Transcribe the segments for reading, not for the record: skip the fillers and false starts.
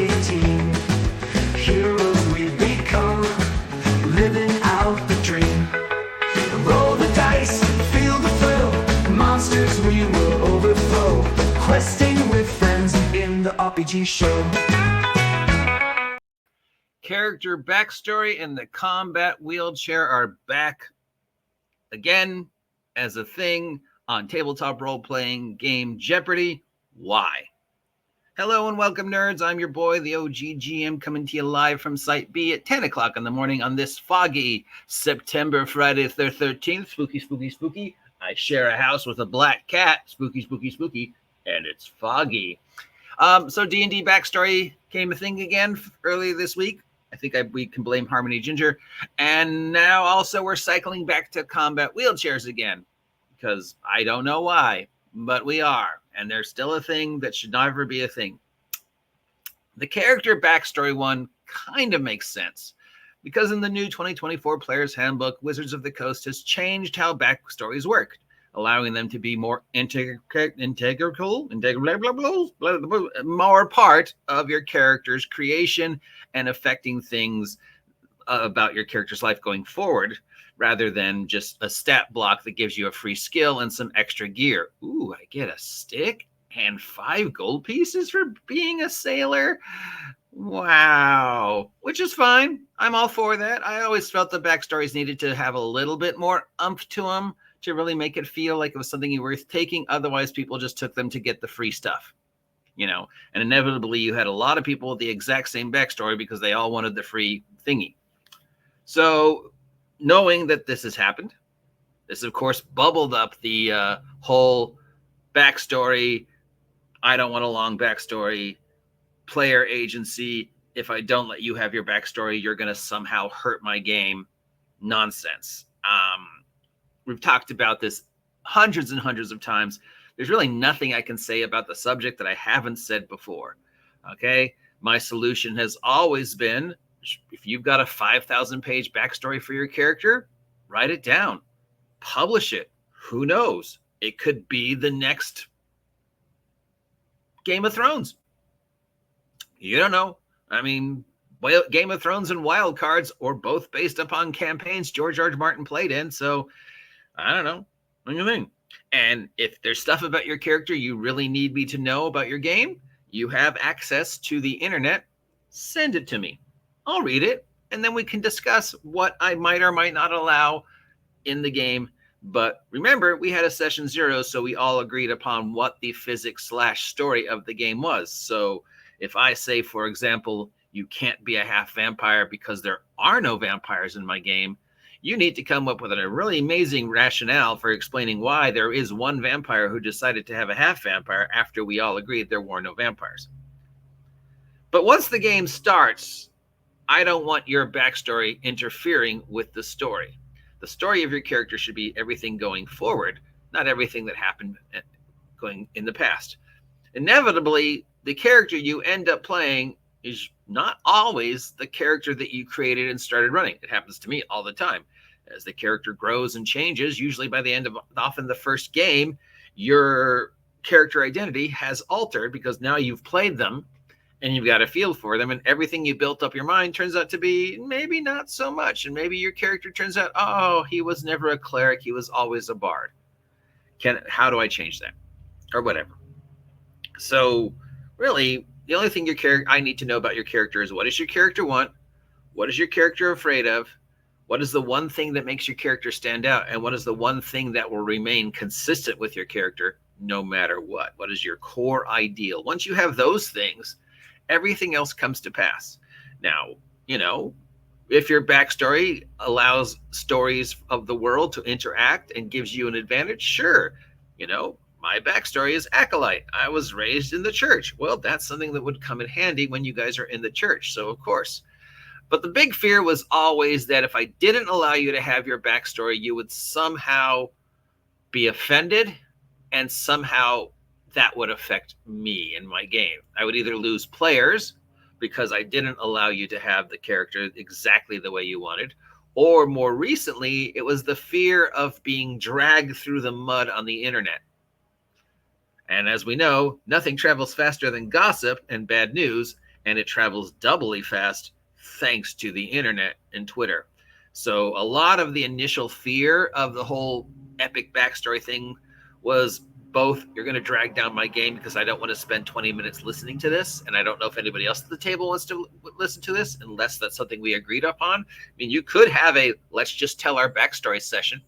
team. Heroes we become, living out the dream. Roll the dice, feel the thrill, monsters we will overthrow. Questing with friends in the RPG show. Character backstory and the combat wheelchair are back again as a thing on tabletop role-playing game Jeopardy! Why? Hello and welcome, nerds. I'm your boy, the OG GM, coming to you live from Site B at 10 o'clock in the morning on this foggy September Friday the 13th. Spooky, spooky, spooky. I share a house with a black cat. Spooky, spooky, spooky. And it's foggy. So D&D backstory came a thing again earlier this week. I think we can blame Harmony Ginger. And now also we're cycling back to combat wheelchairs again. Because I don't know why, but we are. And there's still a thing that should never be a thing. The character backstory one kind of makes sense. Because in the new 2024 Player's Handbook, Wizards of the Coast has changed how backstories work, allowing them to be more integral, more part of your character's creation and affecting things about your character's life going forward, rather than just a stat block that gives you a free skill and some extra gear. Ooh, I get a stick and 5 gold pieces for being a sailor. Wow. Which is fine. I'm all for that. I always felt the backstories needed to have a little bit more oomph to them to really make it feel like it was something worth taking. Otherwise, people just took them to get the free stuff, you know, and inevitably you had a lot of people with the exact same backstory because they all wanted the free thingy. So knowing that this has happened, this, of course, bubbled up the whole backstory. I don't want a long backstory. Player agency. If I don't let you have your backstory, you're going to somehow hurt my game. Nonsense. We've talked about this hundreds and hundreds of times. There's really nothing I can say about the subject that I haven't said before. Okay? My solution has always been, if you've got a 5,000 page backstory for your character, write it down, publish it. Who knows? It could be the next Game of Thrones. You don't know. I mean, Game of Thrones and Wild Cards are both based upon campaigns George R. R. Martin played in. So I don't know. What do you think? And if there's stuff about your character you really need me to know about your game, you have access to the internet. Send it to me. I'll read it, and then we can discuss what I might or might not allow in the game. But remember, we had a session 0, so we all agreed upon what the physics/story of the game was. So if I say, for example, you can't be a half vampire because there are no vampires in my game, you need to come up with a really amazing rationale for explaining why there is one vampire who decided to have a half vampire after we all agreed there were no vampires. But once the game starts, I don't want your backstory interfering with the story. The story of your character should be everything going forward, not everything that happened going in the past. Inevitably, the character you end up playing is not always the character that you created and started running. It happens to me all the time. As the character grows and changes, usually by the end of often the first game, your character identity has altered because now you've played them and you've got a feel for them, and everything you built up your mind turns out to be maybe not so much. And maybe your character turns out, oh, he was never a cleric. He was always a bard. How do I change that? Or whatever. So really, the only thing I need to know about your character is, what does your character want? What is your character afraid of? What is the one thing that makes your character stand out? And what is the one thing that will remain consistent with your character no matter what? What is your core ideal? Once you have those things, everything else comes to pass. Now, you know, if your backstory allows stories of the world to interact and gives you an advantage, sure. You know, my backstory is acolyte. I was raised in the church. Well, that's something that would come in handy when you guys are in the church. So, of course. But the big fear was always that if I didn't allow you to have your backstory, you would somehow be offended, and somehow that would affect me in my game. I would either lose players because I didn't allow you to have the character exactly the way you wanted, or more recently, it was the fear of being dragged through the mud on the internet. And as we know, nothing travels faster than gossip and bad news. and it travels doubly fast thanks to the internet and Twitter. So a lot of the initial fear of the whole epic backstory thing was both, you're going to drag down my game because I don't want to spend 20 minutes listening to this, and I don't know if anybody else at the table wants to listen to this unless that's something we agreed upon. I mean, you could have a let's just tell our backstory session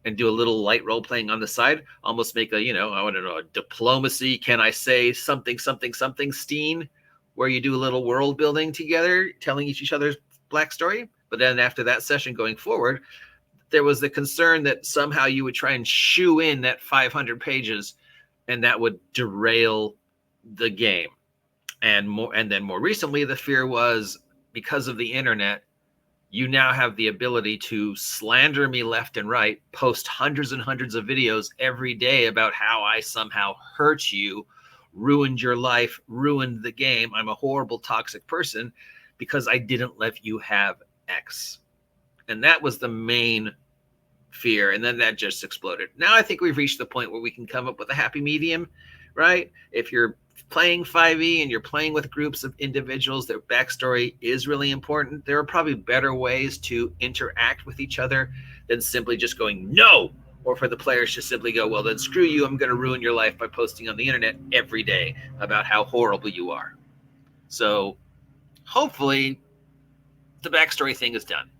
and do a little light role playing on the side, almost make a, I don't know, a diplomacy, can I say something Steen, where you do a little world building together, telling each other's backstory. But then after that session going forward, there was the concern that somehow you would try and shoe in that 500 pages and that would derail the game. And then more recently, the fear was, because of the internet, you now have the ability to slander me left and right, post hundreds and hundreds of videos every day about how I somehow hurt you, ruined your life, ruined the game. I'm a horrible, toxic person because I didn't let you have X. And that was the main fear. And then that just exploded. Now I think we've reached the point where we can come up with a happy medium, right? If you're playing 5e and you're playing with groups of individuals, their backstory is really important. There are probably better ways to interact with each other than simply just going, no, or for the players to simply go, well, then screw you. I'm going to ruin your life by posting on the internet every day about how horrible you are. So hopefully the backstory thing is done,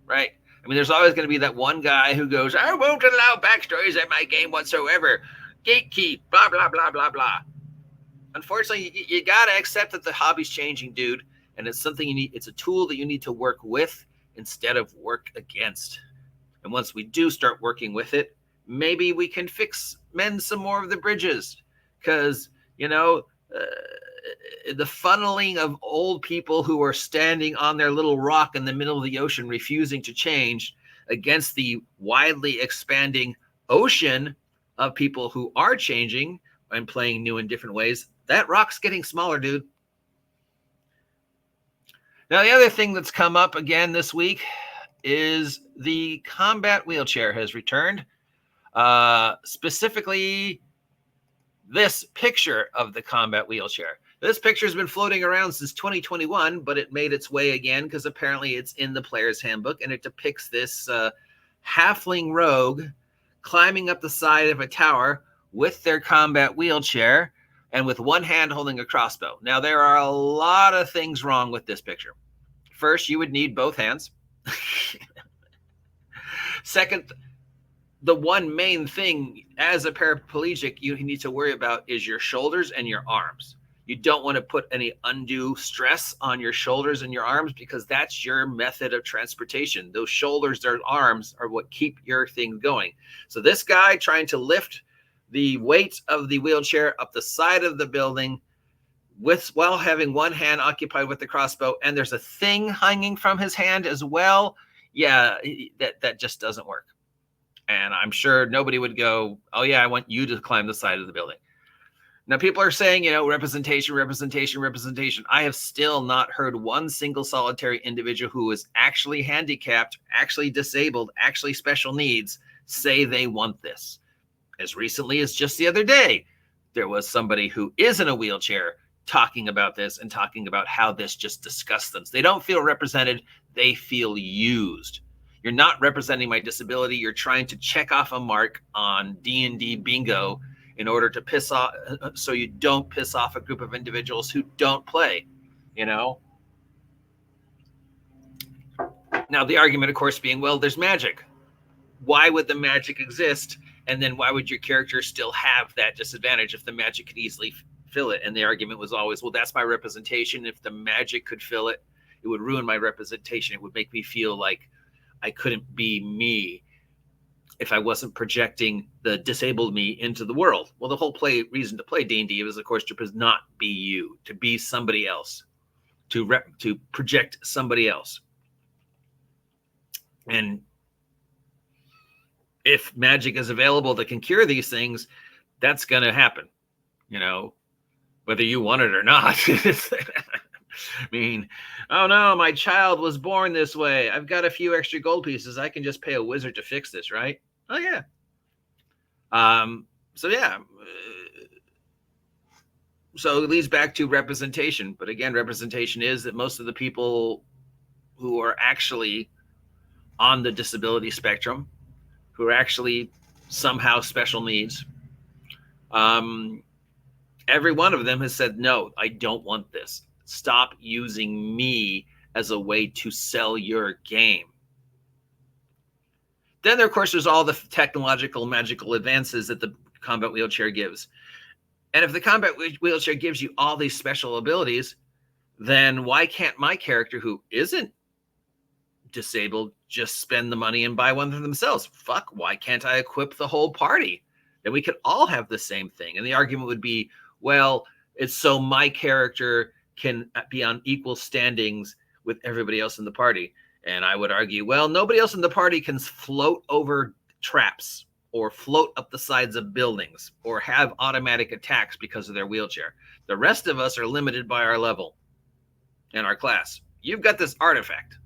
right? I mean, there's always going to be that one guy who goes, I won't allow backstories in my game whatsoever. Gatekeep, blah, blah, blah, blah, blah. Unfortunately, you got to accept that the hobby's changing, dude. And it's something you need. It's a tool that you need to work with instead of work against. And once we do start working with it, maybe we can mend some more of the bridges. Because, the funneling of old people who are standing on their little rock in the middle of the ocean, refusing to change, against the widely expanding ocean of people who are changing and playing new in different ways, that rock's getting smaller, dude. Now, the other thing that's come up again this week is the combat wheelchair has returned. Specifically, this picture of the combat wheelchair. This picture has been floating around since 2021, but it made its way again because apparently it's in the player's handbook, and it depicts this halfling rogue climbing up the side of a tower with their combat wheelchair and with one hand holding a crossbow. Now, there are a lot of things wrong with this picture. First, you would need both hands. Second, the one main thing as a paraplegic you need to worry about is your shoulders and your arms. You don't want to put any undue stress on your shoulders and your arms because that's your method of transportation. Those shoulders or arms are what keep your thing going. So this guy trying to lift the weight of the wheelchair up the side of the building while having one hand occupied with the crossbow, and there's a thing hanging from his hand as well. Yeah, that just doesn't work. And I'm sure nobody would go, oh yeah, I want you to climb the side of the building. Now, people are saying, representation. I have still not heard one single solitary individual who is actually handicapped, actually disabled, actually special needs say they want this. As recently as just the other day, there was somebody who is in a wheelchair talking about this and talking about how this just disgusts them. They don't feel represented. They feel used. You're not representing my disability. You're trying to check off a mark on D&D bingo in order to piss off, so you don't piss off a group of individuals who don't play, Now, the argument, of course, being, well, there's magic. Why would the magic exist? And then why would your character still have that disadvantage if the magic could easily fill it? And the argument was always, well, that's my representation. If the magic could fill it, it would ruin my representation. It would make me feel like I couldn't be me if I wasn't projecting the disabled me into the world. Well, the whole reason to play D&D was, of course, to not be you, to be somebody else, to project somebody else. And if magic is available that can cure these things, that's going to happen, whether you want it or not. I mean, oh no, my child was born this way. I've got a few extra gold pieces. I can just pay a wizard to fix this, right? Oh yeah. So yeah, So it leads back to representation. But again, representation is that most of the people who are actually on the disability spectrum, who are actually somehow special needs, every one of them has said, no, I don't want this. Stop using me as a way to sell your game. Then, of course, there's all the technological, magical advances that the combat wheelchair gives. And if the combat wheelchair gives you all these special abilities, then why can't my character who isn't disabled just spend the money and buy one for themselves? Fuck, why can't I equip the whole party? Then we could all have the same thing. And the argument would be, well, it's so my character can be on equal standings with everybody else in the party. And I would argue, well, nobody else in the party can float over traps or float up the sides of buildings or have automatic attacks because of their wheelchair. The rest of us are limited by our level and our class. You've got this artifact.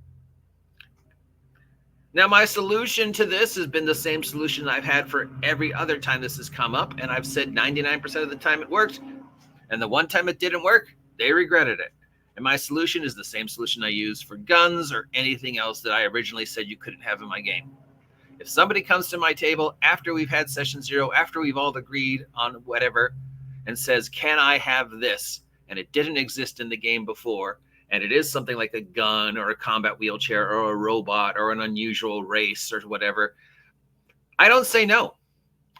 Now, my solution to this has been the same solution I've had for every other time this has come up, and I've said 99% of the time it worked, and the one time it didn't work, they regretted it. And my solution is the same solution I use for guns or anything else that I originally said you couldn't have in my game. If somebody comes to my table after we've had session 0, after we've all agreed on whatever, and says, can I have this? And it didn't exist in the game before, and it is something like a gun or a combat wheelchair or a robot or an unusual race or whatever, I don't say no.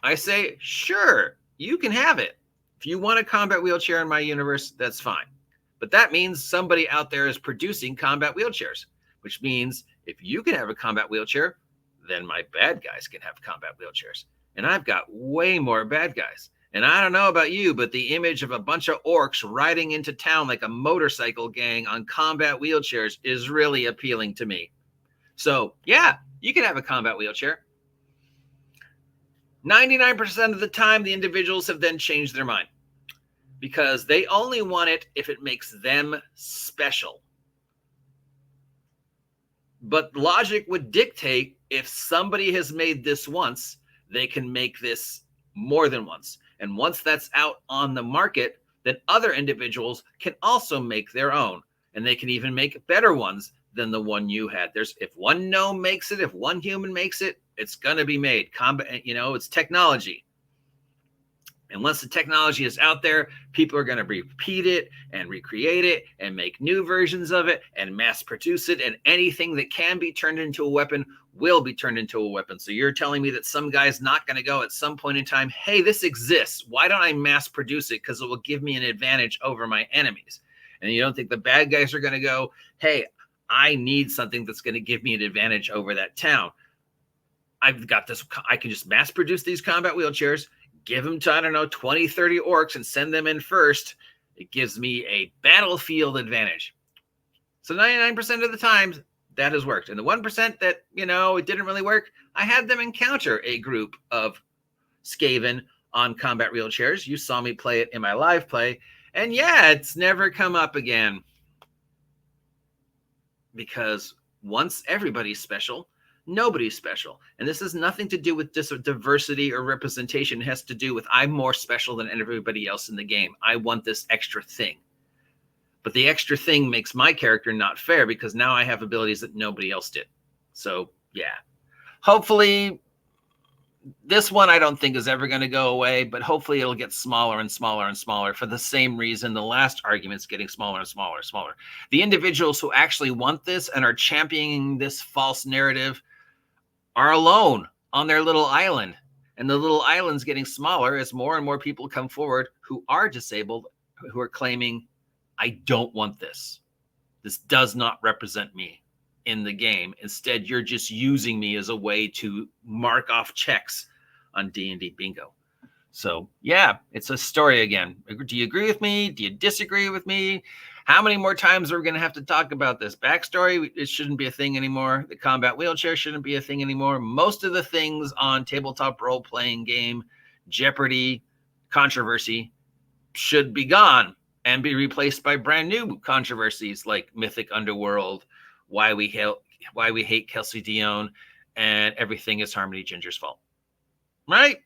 I say, sure, you can have it. If you want a combat wheelchair in my universe, that's fine. But that means somebody out there is producing combat wheelchairs, which means if you can have a combat wheelchair, then my bad guys can have combat wheelchairs. And I've got way more bad guys. And I don't know about you, but the image of a bunch of orcs riding into town like a motorcycle gang on combat wheelchairs is really appealing to me. So, yeah, you can have a combat wheelchair. 99% of the time, the individuals have then changed their mind because they only want it if it makes them special. But logic would dictate if somebody has made this once, they can make this more than once. And once that's out on the market, then other individuals can also make their own. And they can even make better ones than the one you had. If one gnome makes it, if one human makes it, it's going to be made. It's technology. And once the technology is out there, people are going to repeat it and recreate it and make new versions of it and mass produce it. And anything that can be turned into a weapon will be turned into a weapon. So you're telling me that some guy's not going to go at some point in time, hey, this exists. Why don't I mass produce it? Because it will give me an advantage over my enemies. And you don't think the bad guys are going to go, hey, I need something that's going to give me an advantage over that town. I've got this. I can just mass produce these combat wheelchairs, give them to, 20, 30 orcs and send them in first. It gives me a battlefield advantage. So 99% of the time, that has worked. And the 1% that, it didn't really work, I had them encounter a group of Skaven on combat wheelchairs. You saw me play it in my live play. And yeah, it's never come up again. Because once everybody's special, nobody's special. And this has nothing to do with diversity or representation. It has to do with I'm more special than everybody else in the game. I want this extra thing. But the extra thing makes my character not fair because now I have abilities that nobody else did. So, yeah. Hopefully, this one I don't think is ever going to go away, but hopefully it'll get smaller and smaller and smaller for the same reason the last argument's getting smaller and smaller and smaller. The individuals who actually want this and are championing this false narrative are alone on their little island. And the little island's getting smaller as more and more people come forward who are disabled, who are claiming, I don't want this. This does not represent me in the game. Instead, you're just using me as a way to mark off checks on D&D bingo. So, yeah, it's a story again. Do you agree with me? Do you disagree with me? How many more times are we going to have to talk about this? Backstory, it shouldn't be a thing anymore. The combat wheelchair shouldn't be a thing anymore. Most of the things on tabletop role-playing game, Jeopardy, controversy, should be gone and be replaced by brand new controversies like Mythic Underworld, Why We Hate Kelsey Dion, and Everything is Harmony Ginger's Fault. Right?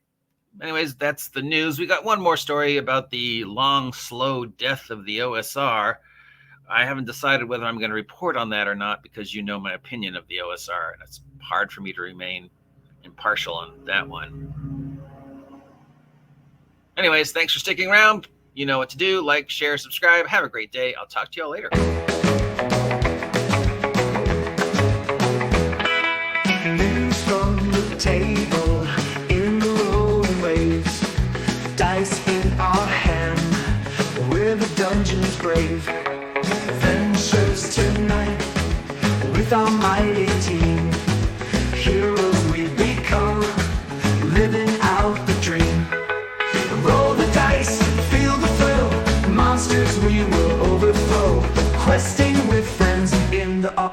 anyways, that's the news. We got one more story about the long, slow death of the OSR. I haven't decided whether I'm going to report on that or not because you know my opinion of the OSR, and it's hard for me to remain impartial on that one. Anyways, thanks for sticking around. You know what to do. Like, share, subscribe. Have a great day. I'll talk to y'all later. News from the table in the rolling waves. Dice in our hand, we're the dungeon's brave. Adventures tonight with our mighty team. Heroes we become, living out the dream. Roll the dice, feel the thrill. Monsters we will overthrow. Questing with friends in the RPG.